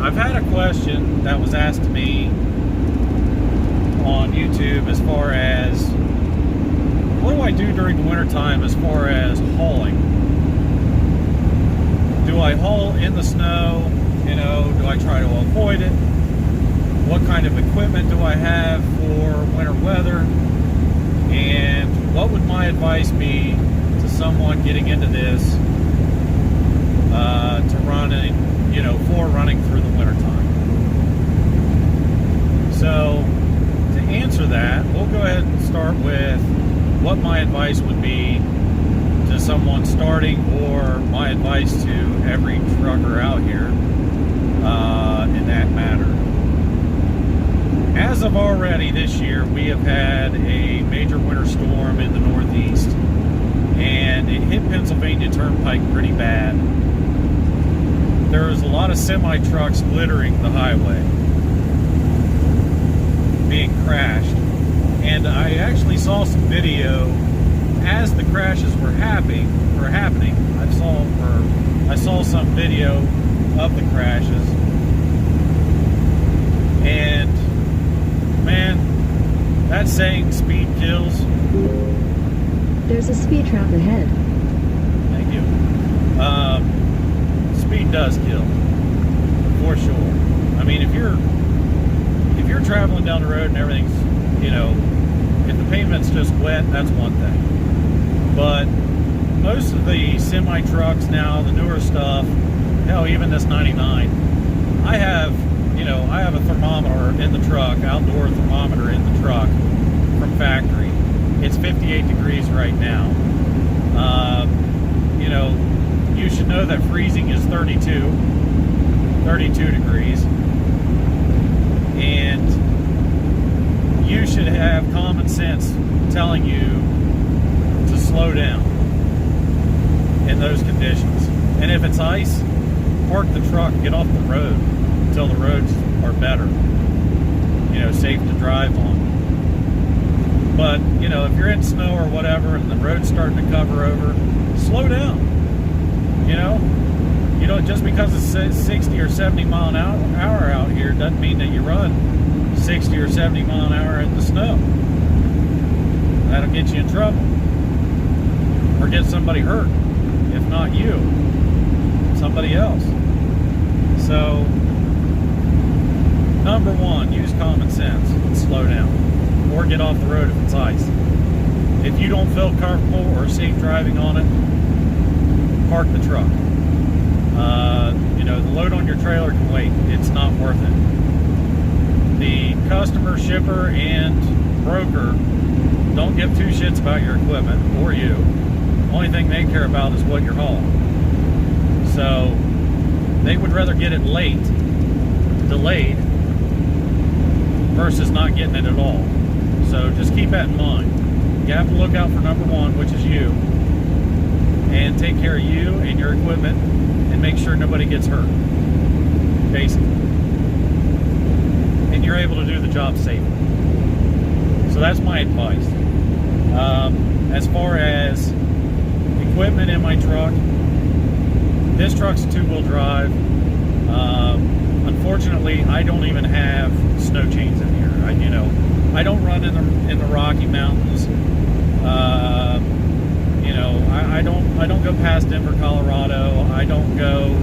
I've had a question that was asked to me on YouTube as far as what do I do during the wintertime as far as hauling? Do I haul in the snow? You know, do I try to avoid it? What kind of equipment do I have for winter weather? And what would my advice be to someone getting into this to run, for running through the wintertime? So, to answer that, we'll go ahead and start with what my advice would be to someone starting, or my advice to every trucker out here in that matter. As of already this year, we have had a major winter storm in the Northeast, and it hit Pennsylvania Turnpike pretty bad. There was a lot of semi-trucks littering the highway, being crashed. And I actually saw some video as the crashes were happening. I saw some video of the crashes, and man, that saying "speed kills." There's a speed trap ahead. Thank you. Speed does kill, for sure. I mean, if you're traveling down the road and everything's, if the pavement's just wet, that's one thing. But most of the semi trucks now, the newer stuff, hell, even this 99, I have a thermometer in the truck, outdoor thermometer in the truck from factory. It's 58 degrees right now. You should know that freezing is 32 degrees. And you should have common sense telling you to slow down in those conditions. And if it's ice, park the truck, get off the road until the roads are better, safe to drive on. But, if you're in snow or whatever and the road's starting to cover over, slow down. Just because it's 60 or 70 mile an hour out here doesn't mean that you run 60 or 70 mile an hour in the snow. That'll get you in trouble, or get somebody hurt. If not you, somebody else. So, number one, use common sense and slow down, or get off the road if it's ice. If you don't feel comfortable or safe driving on it, park the truck. The load on your trailer can wait. It's not worth it. The customer, shipper, and broker don't give two shits about your equipment or you. The only thing they care about is what you're hauling. So they would rather get it late, delayed, versus not getting it at all. So just keep that in mind. You have to look out for number one, which is you, and take care of you and your equipment, and make sure nobody gets hurt, basically. And you're able to do the job safely. So that's my advice. As far as equipment in my truck, this truck's a two-wheel drive. Unfortunately, I don't even have snow chains in here. I don't run in the Rocky Mountains. I don't go past Denver, Colorado. I don't go,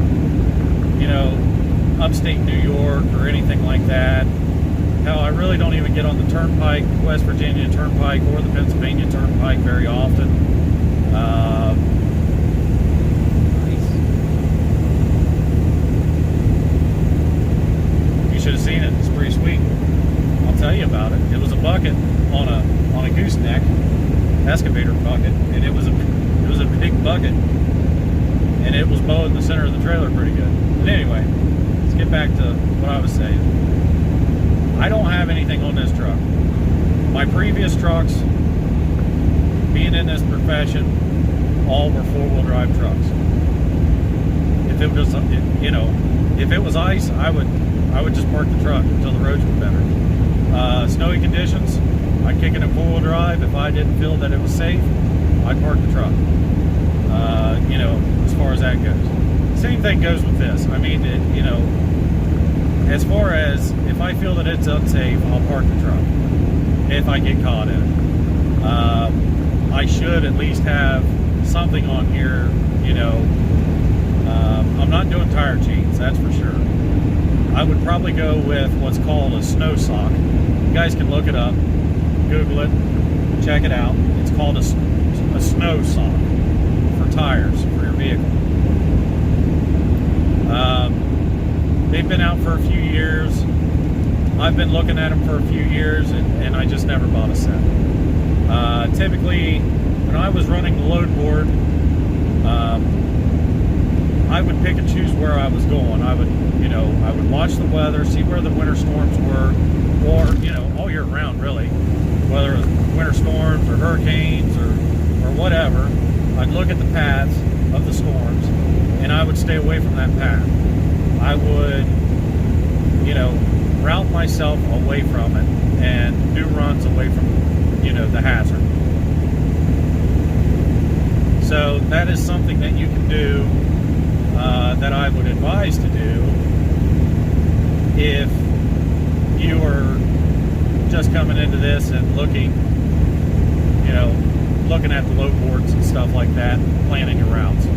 upstate New York or anything like that. Hell, I really don't even get on the Turnpike, West Virginia Turnpike, or the Pennsylvania Turnpike very often. You should have seen it. It's pretty sweet. I'll tell you about it. It was a bucket on a gooseneck excavator bucket, and it was a big bucket, and it was mowing the center of the trailer pretty good. But anyway, let's get back to what I was saying. I don't have anything on this truck. My previous trucks, being in this profession, all were four-wheel drive trucks. If it was, if it was ice, I would just park the truck until the roads were better. Snowy conditions, I'd kick it in four-wheel drive. If I didn't feel that it was safe, I'd park the truck. As far as that goes. Same thing goes with this. I mean, as far as if I feel that it's unsafe, I'll park the truck if I get caught in it. I should at least have something on here, you know. I'm not doing tire chains, that's for sure. I would probably go with what's called a snow sock. You guys can look it up, Google it, check it out. It's called a snow sock for tires for your vehicle. They've been out for a few years. I've been looking at them for a few years, and I just never bought a set. Typically, when I was running the load board, I would pick and choose where I was going. I would watch the weather, see where the winter storms were, or, you know, all year round, really. Whether it was winter storms or hurricanes or whatever, I'd look at the paths of the storms, and I would stay away from that path. I would, you know, route myself away from it and do runs away from, you know, the hazard. So that is something that you can do, that I would advise to do if you are just coming into this and looking, you know, looking at the load boards and stuff like that, planning your routes.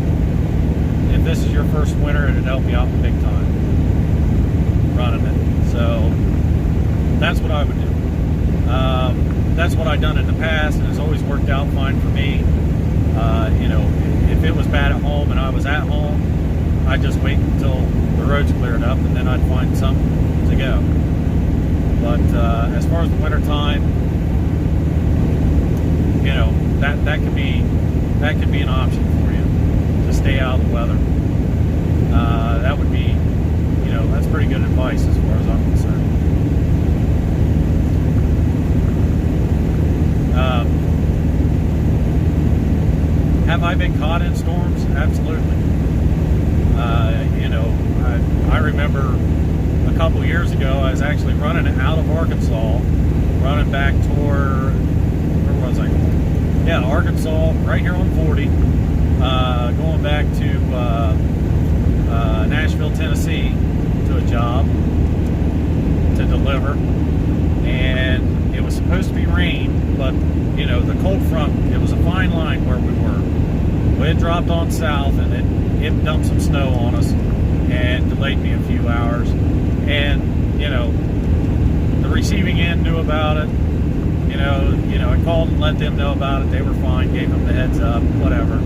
If this is your first winter, it'd help you out big time running it. So that's what I would do. That's what I've done in the past, and it's always worked out fine for me. You know, if it was bad at home and I was at home, I'd just wait until the roads cleared up, and then I'd find something to go. But as far as the winter time, you know, that could be an option for you to stay out of the weather. That would be, you know, that's pretty good advice as far as I'm concerned. Have I been caught in storms? Absolutely. You know, I remember a couple years ago, I was actually running out of Arkansas, running back toward, where was I going? Yeah, Arkansas, right here on 40, going back to Nashville, Tennessee, to a job to deliver, and it was supposed to be rain, but, you know, the cold front, it was a fine line where we were. Well, it dropped on south, and it dumped some snow on us and delayed me a few hours. And, you know, the receiving end knew about it. You know, I called and let them know about it. They were fine, gave them the heads up, whatever.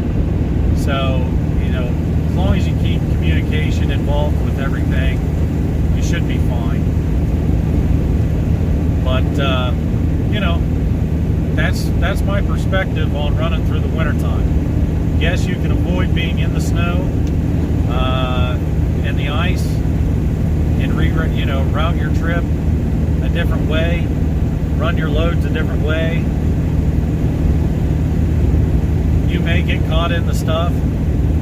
So, you know, as long as you keep communication involved with everything, you should be fine. But, you know, that's my perspective on running through the wintertime. Yes, you can avoid being in the snow and the ice, and route your trip a different way, run your loads a different way. You may get caught in the stuff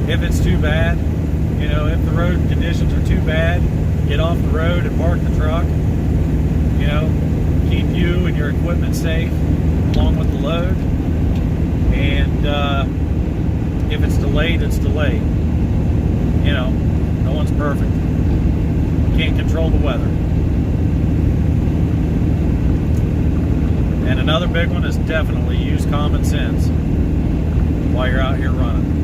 if it's too bad. You know, if the road conditions are too bad, get off the road and park the truck. You know, keep you and your equipment safe along with the load. And if it's delayed, it's delayed. You know, no one's perfect. Can't control the weather. And another big one is definitely use common sense while you're out here running.